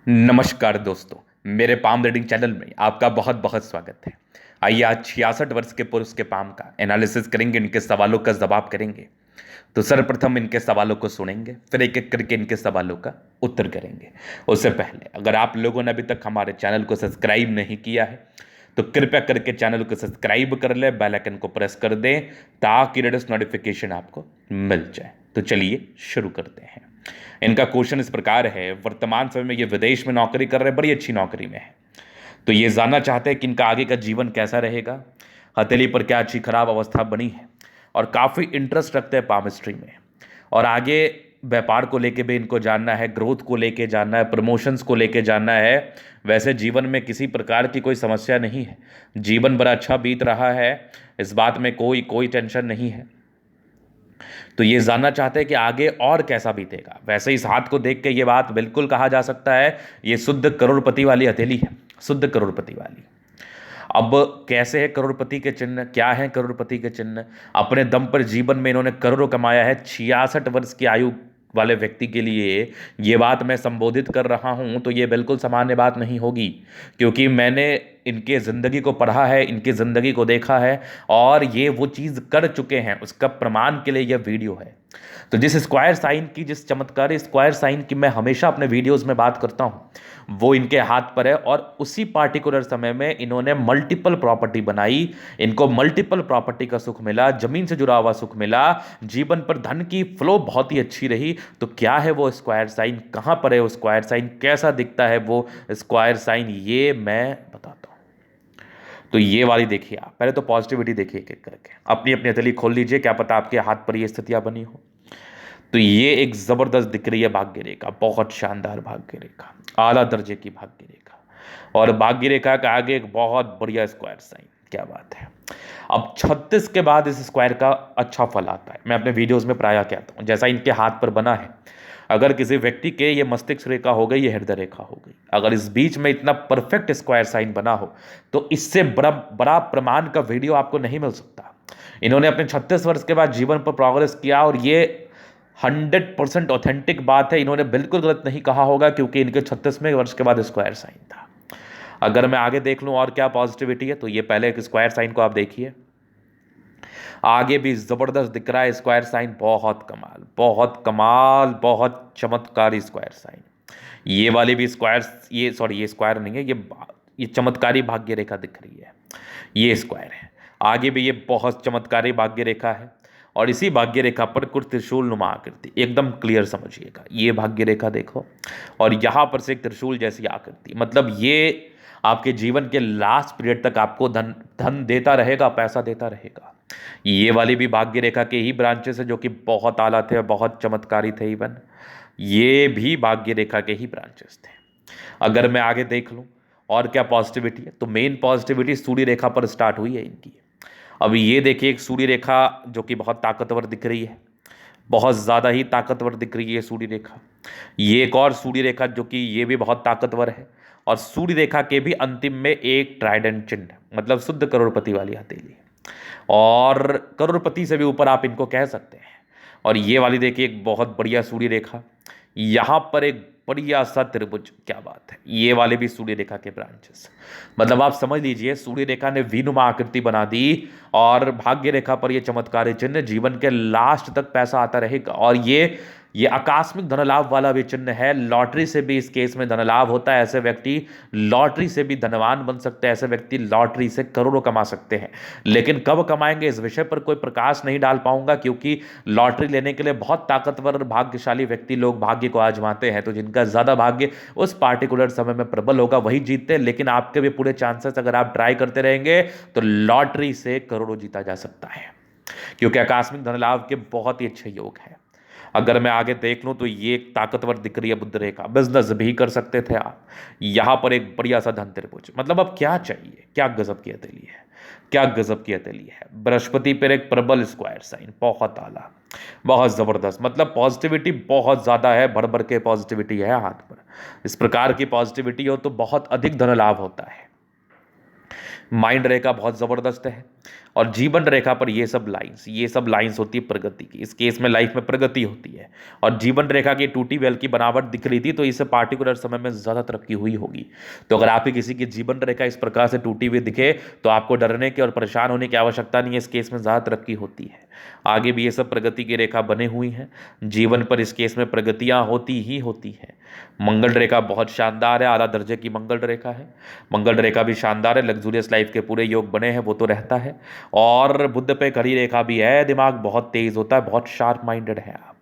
नमस्कार दोस्तों, मेरे पाम रीडिंग चैनल में आपका बहुत बहुत स्वागत है। आइए आज 66 वर्ष के पुरुष के पाम का एनालिसिस करेंगे, इनके सवालों का जवाब करेंगे। तो सर्वप्रथम इनके सवालों को सुनेंगे, फिर एक एक करके इनके सवालों का उत्तर करेंगे। उससे पहले अगर आप लोगों ने अभी तक हमारे चैनल को सब्सक्राइब नहीं किया है तो कृपया करके चैनल को सब्सक्राइब कर ले, बेल आइकन को प्रेस कर दें ताकि लेटेस्ट नोटिफिकेशन आपको मिल जाए। तो चलिए शुरू करते हैं। इनका क्वेश्चन इस प्रकार है, वर्तमान समय में ये विदेश में नौकरी कर रहे हैं, बड़ी अच्छी नौकरी में है। तो ये जानना चाहते हैं कि इनका आगे का जीवन कैसा रहेगा, हथेली पर क्या अच्छी खराब अवस्था बनी है, और काफ़ी इंटरेस्ट रखते हैं पामिस्ट्री में। और आगे व्यापार को लेके भी इनको जानना है, ग्रोथ को लेके जानना है, प्रमोशंस को लेके जानना है। वैसे जीवन में किसी प्रकार की कोई समस्या नहीं है, जीवन बड़ा अच्छा बीत रहा है, इस बात में कोई कोई टेंशन नहीं है। तो ये जानना चाहते हैं कि आगे और कैसा बीतेगा। वैसे इस हाथ को देख के ये बात बिल्कुल कहा जा सकता है, ये शुद्ध करोड़पति वाली हथेली है, शुद्ध करोड़पति वाली। अब कैसे है करोड़पति के चिन्ह, क्या है करोड़पति के चिन्ह? अपने दम पर जीवन में इन्होंने करोड़ों कमाया है। 66 वर्ष की आयु वाले व्यक्ति के लिए ये बात मैं संबोधित कर रहा हूं तो ये बिल्कुल सामान्य बात नहीं होगी, क्योंकि मैंने इनके ज़िंदगी को पढ़ा है, इनकी ज़िंदगी को देखा है, और ये वो चीज़ कर चुके हैं, उसका प्रमाण के लिए यह वीडियो है। तो जिस स्क्वायर साइन की, जिस चमत्कारी स्क्वायर साइन की मैं हमेशा अपने वीडियोस में बात करता हूं, वो इनके हाथ पर है। और उसी पार्टिकुलर समय में इन्होंने मल्टीपल प्रॉपर्टी बनाई, इनको मल्टीपल प्रॉपर्टी का सुख मिला, जमीन से जुड़ा हुआ सुख मिला, जीवन पर धन की फ्लो बहुत ही अच्छी रही। तो क्या है वो स्क्वायर साइन, कहां पर है वो स्क्वायर साइन, कैसा दिखता है वो स्क्वायर साइन, ये मैं बताता हूं। तो ये वाली देखिए, आप पहले तो पॉजिटिविटी देखिए एक एक करके, अपनी अपनी हथेली खोल लीजिए, क्या पता आपके हाथ पर ये स्थितियां बनी हो। तो ये एक जबरदस्त दिख रही है भाग्य रेखा, बहुत शानदार भाग्य रेखा, आला दर्जे की भाग्य रेखा, और भाग्य रेखा का आगे एक बहुत बढ़िया स्क्वायर साइन, क्या बात है। अब 36 के बाद इस स्क्वायर का अच्छा फल आता है, मैं अपने वीडियोस में प्रायः कहता हूं। जैसा इनके हाथ पर बना है, अगर किसी व्यक्ति के ये मस्तिष्क रेखा हो गई, ये हृदय रेखा हो गई, अगर इस बीच में इतना परफेक्ट स्क्वायर साइन बना हो तो इससे बड़ा बड़ा प्रमाण का वीडियो आपको नहीं मिल सकता। इन्होंने अपने 36 वर्ष के बाद जीवन पर प्रोग्रेस किया, और ये 100% ऑथेंटिक बात है, इन्होंने बिल्कुल गलत नहीं कहा होगा, क्योंकि इनके 36वें वर्ष के बाद स्क्वायर साइन था। अगर मैं आगे देख लूं और क्या पॉजिटिविटी है, तो ये पहले एक स्क्वायर साइन को आप देखिए, आगे भी जबरदस्त दिख रहा है स्क्वायर साइन, बहुत कमाल, बहुत कमाल, बहुत चमत्कारी स्क्वायर साइन। ये वाली भी स्क्वायर, ये सॉरी ये स्क्वायर नहीं है, ये चमत्कारी भाग्य रेखा दिख रही है, ये स्क्वायर है। आगे भी ये बहुत चमत्कारी भाग्य रेखा है, और इसी भाग्य रेखा पर कुछ त्रिशूल नुमा आकृति, एकदम क्लियर समझिएगा। ये भाग्य रेखा देखो, और यहां पर से एक त्रिशूल जैसी आकृति, मतलब ये आपके जीवन के लास्ट पीरियड तक आपको धन धन देता रहेगा, पैसा देता रहेगा। ये वाली भी भाग्य रेखा के ही ब्रांचेस है, जो कि बहुत आला थे, बहुत चमत्कारी थे। इवन ये भी भाग्य रेखा के ही ब्रांचेस थे। अगर मैं आगे देख लूं और क्या पॉजिटिविटी है, तो मेन पॉजिटिविटी सूर्य रेखा पर स्टार्ट हुई है इनकी। अभी ये देखिए, एक सूर्य रेखा जो कि बहुत ताकतवर दिख रही है, बहुत ज़्यादा ही ताकतवर दिख रही है सूर्य रेखा। ये एक और सूर्य रेखा जो कि ये भी बहुत ताकतवर है, और सूर्य रेखा के भी अंतिम में एक ट्राइडेंट चिन्ह, मतलब शुद्ध करोड़पति वाली हथेली, और करोड़पति से भी ऊपर आप इनको कह सकते हैं। और ये वाली देखिए, एक बहुत बढ़िया सूर्य रेखा, यहाँ पर एक बढ़िया सा त्रिभुज, क्या बात है। ये वाले भी सूर्य रेखा के ब्रांचेस, मतलब आप समझ लीजिए सूर्य रेखा ने वीनुमा आकृति बना दी, और भाग्य रेखा पर ये चमत्कारी चिन्ह, जीवन के लास्ट तक पैसा आता रहेगा। और ये आकस्मिक धन लाभ वाला भी चिन्ह है, लॉटरी से भी इस केस में धन लाभ होता है। ऐसे व्यक्ति लॉटरी से भी धनवान बन सकते हैं, ऐसे व्यक्ति लॉटरी से करोड़ों कमा सकते हैं। लेकिन कब कमाएंगे, इस विषय पर कोई प्रकाश नहीं डाल पाऊंगा, क्योंकि लॉटरी लेने के लिए बहुत ताकतवर भाग्यशाली व्यक्ति लोग भाग्य को आजमाते हैं। तो जिनका ज़्यादा भाग्य उस पार्टिकुलर समय में प्रबल होगा वही जीतते हैं। लेकिन आपके भी पूरे चांसेस, अगर आप ट्राई करते रहेंगे तो लॉटरी से करोड़ों जीता जा सकता है, क्योंकि आकस्मिक धन लाभ के बहुत ही अच्छे योग है। अगर मैं आगे देख लूं तो ये एक ताकतवर दिख रही है बुध रेखा, बिजनेस भी कर सकते थे आप। यहां पर एक बढ़िया सा धन त्रिभुज, मतलब अब क्या चाहिए, क्या गजब की हथेली है, क्या गजब की हथेली है। बृहस्पति पर एक प्रबल स्क्वायर साइन, बहुत आला, बहुत जबरदस्त, मतलब पॉजिटिविटी बहुत ज्यादा है, भर भर के पॉजिटिविटी है हाथ पर। इस प्रकार की पॉजिटिविटी हो तो बहुत अधिक धन लाभ होता है। माइंड रेखा बहुत ज़बरदस्त है। और जीवन रेखा पर ये सब लाइंस होती है प्रगति की। इस केस में लाइफ में प्रगति होती है। और जीवन रेखा की टूटी बेल की बनावट दिख रही थी, तो इससे पार्टिकुलर समय में ज़्यादा तरक्की हुई होगी। तो अगर आपकी किसी की जीवन रेखा इस प्रकार से टूटी हुई दिखे, तो आपको डरने की और परेशान होने की आवश्यकता नहीं है। इस केस में ज़्यादा तरक्की होती है। आगे भी ये सब प्रगति की रेखा बने हुई हैं। जीवन पर इस केस में प्रगतियां होती ही होती हैं। मंगल रेखा बहुत शानदार है, आला दर्जे की मंगल रेखा है। मंगल रेखा भी शानदार है, लग्जूरियस लाइफ के पूरे योग बने हैं, वो तो रहता है। और बुध पे कड़ी रेखा भी है, दिमाग बहुत तेज होता है, बहुत शार्प माइंडेड है आप।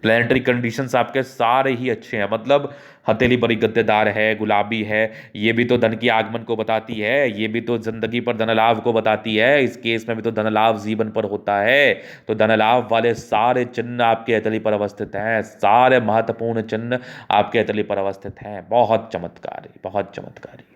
प्लानिटरी कंडीशंस आपके सारे ही अच्छे हैं, मतलब हथेली बड़ी गद्देदार है, गुलाबी है। ये भी तो धन की आगमन को बताती है, ये भी तो जिंदगी पर धन लाभ को बताती है। इस केस में भी तो धन लाभ जीवन पर होता है। तो धन लाभ वाले सारे चिन्ह आपके हथेली पर अवस्थित हैं, सारे महत्वपूर्ण चिन्ह आपके हथेली पर अवस्थित हैं। बहुत चमत्कारी, बहुत चमत्कारी।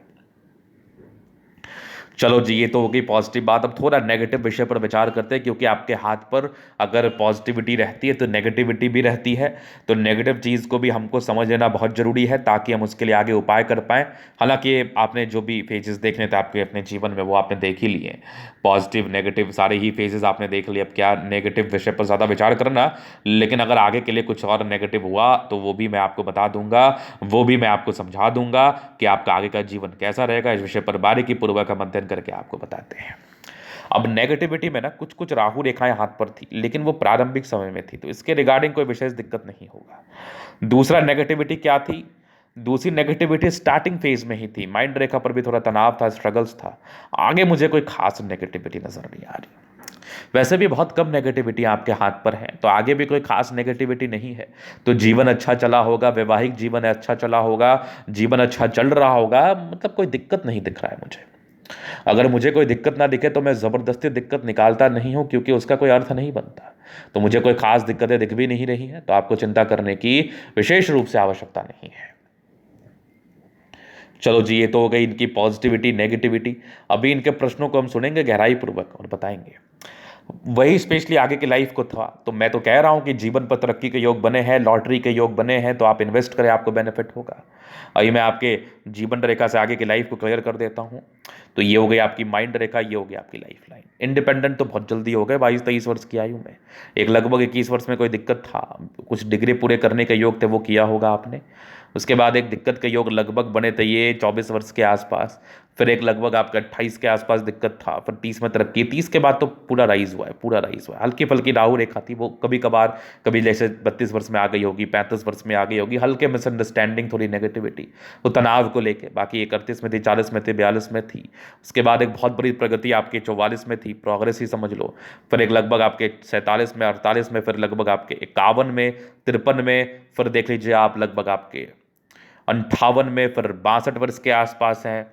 चलो जी, ये तो हो गई पॉजिटिव बात। अब थोड़ा नेगेटिव विषय पर विचार करते हैं, क्योंकि आपके हाथ पर अगर पॉजिटिविटी रहती है तो नेगेटिविटी भी रहती है। तो नेगेटिव चीज़ को भी हमको समझ लेना बहुत ज़रूरी है, ताकि हम उसके लिए आगे उपाय कर पाएँ। हालांकि आपने जो भी फेजेस देखने थे आपके अपने जीवन में, वो आपने देख ही लिए। पॉजिटिव नेगेटिव सारे ही फेजेस आपने देख लिए। अब क्या नेगेटिव विषय पर ज़्यादा विचार करना, लेकिन अगर आगे के लिए कुछ और नेगेटिव हुआ तो वो भी मैं आपको बता दूंगा, वो भी मैं आपको समझा दूंगा कि आपका आगे का जीवन कैसा रहेगा। इस विषय पर बारीकी पूर्वक हम अध्ययन करके आपको बताते हैं। अब नेगेटिविटी में ना कुछ कुछ राहु रेखाएं हाथ पर थी, लेकिन वो प्रारंभिक समय में थी, तो इसके रिगार्डिंग कोई विशेष दिक्कत नहीं होगा। दूसरा नेगेटिविटी क्या थी? दूसरी नेगेटिविटी स्टार्टिंग फेज में ही थी। माइंड रेखा पर भी थोड़ा तनाव था, स्ट्रगल्स था। आगे मुझे कोई खास नेगेटिविटी नजर नहीं आ रही। वैसे भी बहुत कम नेगेटिविटी आपके हाथ पर है, तो आगे भी कोई खास नेगेटिविटी नहीं है। तो जीवन अच्छा चला होगा, वैवाहिक जीवन अच्छा चला होगा, जीवन अच्छा चल रहा होगा, मतलब कोई दिक्कत नहीं दिख रहा है मुझे। अगर मुझे कोई दिक्कत ना दिखे तो मैं ज़बरदस्ती दिक्कत निकालता नहीं हूं, क्योंकि उसका कोई अर्थ नहीं बनता। तो मुझे कोई खास दिक्कतें दिख भी नहीं रही हैं, तो आपको चिंता करने की विशेष रूप से आवश्यकता नहीं है। चलो जी, ये तो हो गई इनकी पॉजिटिविटी नेगेटिविटी। अभी इनके प्रश्नों को हम सुनेंगे गहराई पूर्वक और बताएंगे। वही स्पेशली आगे की लाइफ को था। तो मैं तो कह रहा हूं कि जीवन पर तरक्की के योग बने हैं, लॉटरी के योग बने हैं, तो आप इन्वेस्ट करें, आपको बेनिफिट होगा। अभी मैं आपके जीवन रेखा से आगे की लाइफ को क्लियर कर देता हूं। तो ये हो गई आपकी माइंड रेखा, ये हो गई आपकी लाइफ लाइन। इंडिपेंडेंट तो बहुत जल्दी हो गए, 22-23 वर्ष की आयु में। एक लगभग 21 वर्ष में कोई दिक्कत था, कुछ डिग्री पूरे करने के योग थे, वो किया होगा आपने। उसके बाद एक दिक्कत के योग लगभग बने थे ये 24 वर्ष के आसपास। फिर एक लगभग आपका 28 के आसपास दिक्कत था, फिर 30 में तरक्की। 30 के बाद तो पूरा राइज हुआ है, पूरा राइज हुआ है। हल्की फल्की राहु रेखा थी, वो कभी कभार, कभी जैसे 32 वर्ष में आ गई होगी, 35 वर्ष में आ गई होगी, हल्के मिसअंडरस्टैंडिंग, थोड़ी नेगेटिविटी, वो तनाव को लेके। बाकी 31 में थी, 40 में थी, 42 में थी। उसके बाद एक बहुत बड़ी प्रगति आपके 44 में थी, प्रोग्रेस ही समझ लो। फिर एक लगभग आपके 47 में, 48 में, फिर लगभग आपके 51 में, 53 में, फिर देख लीजिए आप लगभग आपके 58 में, फिर 62 वर्ष के आसपास हैं।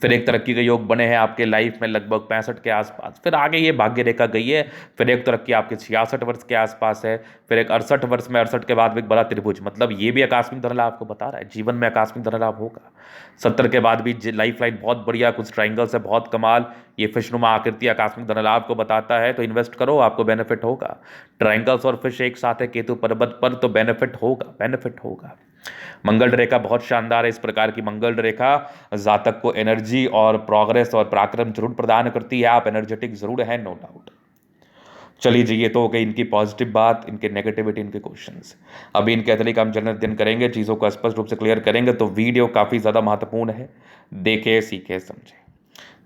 फिर एक तरक्की के योग बने हैं आपके लाइफ में लगभग 65 के आसपास। फिर आगे ये भाग्य रेखा गई है। फिर एक तरक्की आपके 66 वर्ष के आसपास है। फिर एक 68 वर्ष में, 68 के बाद भी एक बड़ा त्रिभुज, मतलब ये भी आकस्मिक धन लाभ आपको बता रहा है, जीवन में आकस्मिक धन लाभ होगा। 70 के बाद भी लाइफ लाइन बहुत बढ़िया, कुछ ट्राइंगल्स है बहुत कमाल। ये फिशनुमा आकृति आकस्मिक धन लाभ को बताता है, तो इन्वेस्ट करो, आपको बेनिफिट होगा। ट्राइंगल्स और फिश एक साथ है केतु पर्वत पर, तो बेनिफिट होगा, बेनिफिट होगा। मंगल रेखा बहुत शानदार है। इस प्रकार की मंगल रेखा जातक को एनर्जी और प्रोग्रेस और पराक्रम जरूर प्रदान करती है। आप एनर्जेटिक जरूर है, नो डाउट। चलिए जी, ये तो हो गई इनकी पॉजिटिव बात, इनके नेगेटिविटी, इनके क्वेश्चंस। अभी इनके अत्यधिक हम जनरल अध्ययन करेंगे, चीज़ों को स्पष्ट रूप से क्लियर करेंगे। तो वीडियो काफ़ी ज़्यादा महत्वपूर्ण है, देखे सीखे समझे।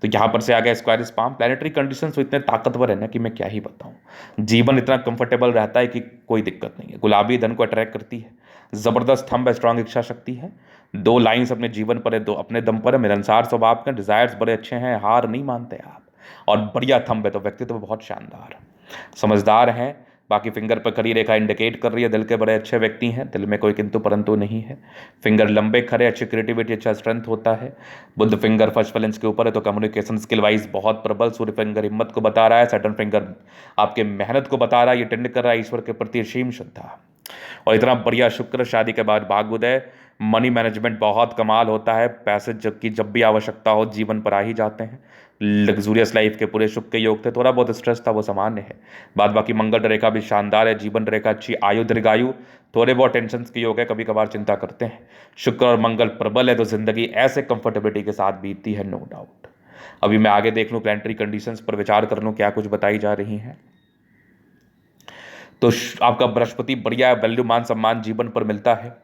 तो यहाँ पर से आ गया स्क्वायर स्पाम। प्लानिटरी कंडीशंस तो इतने ताकतवर है ना कि मैं क्या ही बताऊँ। जीवन इतना कंफर्टेबल रहता है कि कोई दिक्कत नहीं है। गुलाबी धन को अट्रैक्ट करती है, ज़बरदस्त थंब है, स्ट्रांग इच्छा शक्ति है। 2 लाइन्स अपने जीवन पर है, 2 अपने दम पर है, मिलनसार स्वभाव के, डिजायर्स बड़े अच्छे हैं, हार नहीं मानते आप, और बढ़िया थंब है, तो व्यक्तित्व बहुत शानदार, समझदार हैं। बाकी फिंगर पर खड़ी रेखा इंडिकेट कर रही है दिल के बड़े अच्छे व्यक्ति हैं, दिल में कोई किंतु परंतु नहीं है। फिंगर लंबे खड़े, अच्छी क्रिएटिविटी, अच्छा स्ट्रेंथ होता है। बुध फिंगर फर्स्ट वैलेंस के ऊपर है, तो कम्युनिकेशन स्किल वाइज बहुत प्रबल। सूर्य फिंगर हिम्मत को बता रहा है। सैटर्न फिंगर आपके मेहनत को बता रहा है, ये टेंड कर रहा है ईश्वर के प्रति असीम श्रद्धा। और इतना बढ़िया शुक्र, शादी के बाद भाग्योदय, मनी मैनेजमेंट बहुत कमाल होता है, पैसे जब भी आवश्यकता हो जीवन पर आ ही जाते हैं। लग्जूरियस लाइफ के पूरे शुभ के योग थे, थोड़ा बहुत स्ट्रेस था वो सामान्य है। बाद बाकी मंगल रेखा भी शानदार है, जीवन रेखा अच्छी, आयु दीर्घायु, थोड़े बहुत टेंशन के योग है, कभी कभार चिंता करते हैं। शुक्र और मंगल प्रबल है तो जिंदगी ऐसे कंफर्टेबिलिटी के साथ बीतती है, नो डाउट। अभी मैं आगे देख लूँ, प्लानिटरी कंडीशंस पर विचार कर लूँ क्या कुछ बताई जा रही हैं। तो आपका बृहस्पति बढ़िया है, वैल्यू मान सम्मान जीवन पर मिलता है।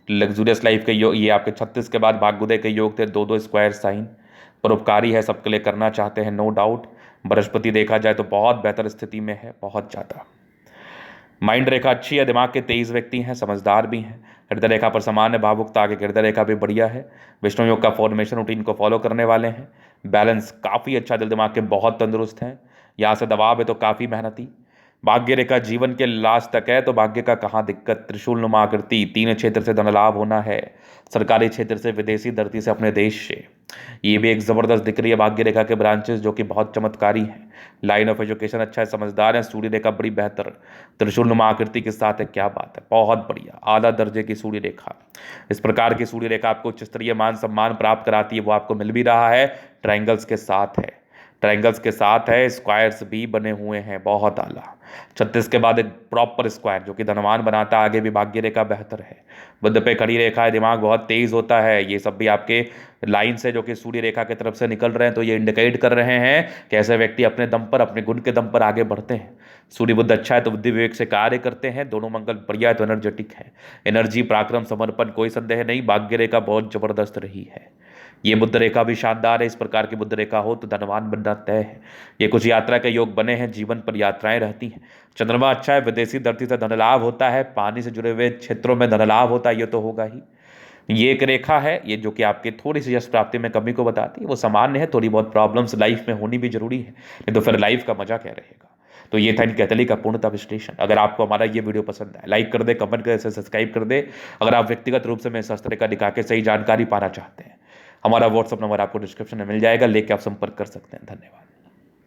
लग्जूरियस लाइफ के योग, ये आपके 36 के बाद भाग्योदय के योग थे, दो दो स्क्वायर साइन, परोपकारी है, सबके लिए करना चाहते हैं, नो डाउट। बृहस्पति देखा जाए तो बहुत बेहतर स्थिति में है, बहुत ज़्यादा। माइंड रेखा अच्छी है, दिमाग के तेज व्यक्ति हैं, समझदार भी हैं। हृदय रेखा पर सामान्य भावुकता, आगे हृदय रेखा भी बढ़िया है। विष्णु योग का फॉर्मेशन रूटीन को फॉलो करने वाले हैं। बैलेंस काफ़ी अच्छा, दिल दिमाग के बहुत तंदुरुस्त हैं। यहाँ से दबाव है तो काफ़ी मेहनती। भाग्य रेखा जीवन के लास्ट तक है, तो भाग्य का कहाँ दिक्कत। त्रिशूल नुमा आकृति, 3 क्षेत्र से धन लाभ होना है, सरकारी क्षेत्र से, विदेशी धरती से, अपने देश से। ये भी एक ज़बरदस्त दिख रही है भाग्य रेखा के ब्रांचेस, जो कि बहुत चमत्कारी हैं। लाइन ऑफ एजुकेशन अच्छा है, समझदार है, सूर्य रेखा बड़ी बेहतर, त्रिशूल नुमा आकृति के साथ है, क्या बात है, बहुत बढ़िया, आधा दर्जे की सूर्य रेखा। इस प्रकार की सूर्य रेखा आपको उच्च स्तरीय मान सम्मान प्राप्त कराती है, वो आपको मिल भी रहा है, ट्रायंगल्स के साथ है, ट्रायंगल्स के साथ है, स्क्वायर्स भी बने हुए हैं, बहुत आला। 36 के बाद एक प्रॉपर स्क्वायर जो कि धनवान बनाता है, आगे भी भाग्य रेखा बेहतर है। बुध पे खड़ी रेखा है, दिमाग बहुत तेज होता है, ये सब भी आपके लाइन से जो कि सूर्य रेखा की तरफ से निकल रहे हैं, तो ये इंडिकेट कर रहे हैं कि ऐसे व्यक्ति अपने दम पर, अपने गुण के दम पर आगे बढ़ते हैं। सूर्य बुध अच्छा है तो बुद्धि विवेक से कार्य करते हैं, दोनों मंगल बढ़िया है तो एनर्जेटिक है, एनर्जी पराक्रम समर्पण कोई संदेह नहीं, भाग्य रेखा बहुत जबरदस्त रही है। ये बुध रेखा भी शानदार है, इस प्रकार की बुध रेखा हो तो धनवान बनना तय है। ये कुछ यात्रा के योग बने हैं, जीवन पर यात्राएं रहती हैं। चंद्रमा अच्छा है, विदेशी धरती से धन लाभ होता है, पानी से जुड़े हुए क्षेत्रों में धन लाभ होता है, ये तो होगा ही। ये एक रेखा है, ये जो कि आपके थोड़ी सी यश प्राप्ति में कमी को बताती है, वो सामान्य है, थोड़ी बहुत प्रॉब्लम्स लाइफ में होनी भी जरूरी है, नहीं तो फिर लाइफ का मजा क्या रहेगा। तो ये था इनकी अतली का पूर्णतः विश्लेषण। अगर आपको हमारा ये वीडियो पसंद आए, लाइक कर दे, कमेंट कर, सब्सक्राइब कर दे। अगर आप व्यक्तिगत रूप से मेरे शास्त्र का दिखा के सही जानकारी पाना चाहते हैं, हमारा व्हाट्सअप नंबर आपको डिस्क्रिप्शन में मिल जाएगा, लेके आप संपर्क कर सकते हैं। धन्यवाद।